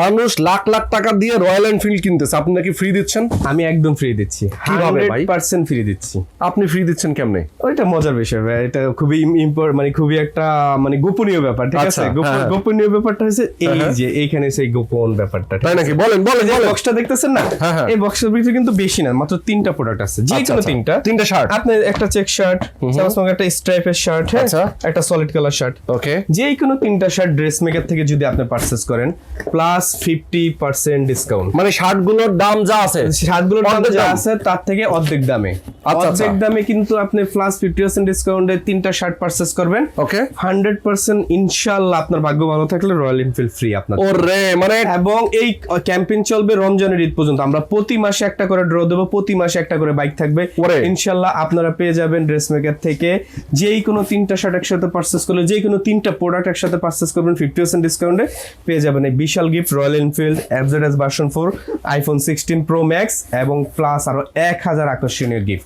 মানুষ লাখ লাখ টাকা দিয়ে রয়্যাল এনফিল্ড কিনতেছে, আপনি নাকি ফ্রি দিচ্ছেন? আমি একদম ফ্রি দিচ্ছি, কিভাবে ভাই? 100% ফ্রি দিচ্ছি। আপনি ফ্রি দিচ্ছেন কেমনে? ওইটা মজার বিষয় ভাই, এটা খুবই মানে খুবই একটা মানে গোপনীয় ব্যাপার, ঠিক আচ্ছা, আছে? হ্যাঁ। গোপনীয় ব্যাপারটা হচ্ছে এই হ্যাঁ। যে এইখানে সেই গোপন ব্যাপারটা, ঠিক তাই আছে? নাকি? বলেন বলেন এই বলেন। বক্সটা দেখতেছেন না, হ্যাঁ, হ্যাঁ। এই বক্সের ভিতরে কিন্তু বেশি না, মাত্র 3টা প্রোডাক্ট আছে, যে আচ্ছা, কোনো আচ্ছা। 3টা। 3টা শার্ট। আপনি একটা চেক শার্ট, স্যামসাং একটা স্ট্রাইপের শার্ট, হ্যাঁ, আচ্ছা। একটা সলিড কালার শার্ট, ওকে। যে কোনো 3টা শার্ট ড্রেস মেকার থেকে যদি আপনি পারচেজ করেন প্লাস 50% ডিসকাউন্ট। মানে শার্ট গুলোর দাম যা আছে শার্টগুলোর দাম অর্ধেক যা দাম? আছে তার থেকে অর্ধেক দামে, আচ্ছা। অর্ধেক দামে কিন্তু আপনি প্লাস 50% ডিসকাউন্টে 3টা শার্ট পারচেজ করবেন। ওকে। 100% ইনশাআল্লাহ আপনার ভাগ্য ভালো থাকলে রয়্যাল এনফিল্ড ফ্রি আপনার। ওরে মানে এবং এই ক্যাম্পেইন চলবে রমজানের ঈদ পর্যন্ত। আমরা প্রতি মাসে একটা করে ড্র দেবো, প্রতি মাসে একটা করে বাইক থাকবে। ওরে। ইনশাআল্লাহ আপনারা পেয়ে যাবেন ড্রেস মেকার থেকে যেই কোনো 3টা শার্ট একসাথে পারচেজ করলে, যেই কোনো 3টা প্রোডাক্ট একসাথে পারচেজ করবেন 50% ডিসকাউন্টে পেয়ে যাবেন এই বিশাল gift, Royal Enfield FZS version 4, iPhone 16 Pro Max এবং প্লাস আরো 1000 আকর্ষণীয় গিফট।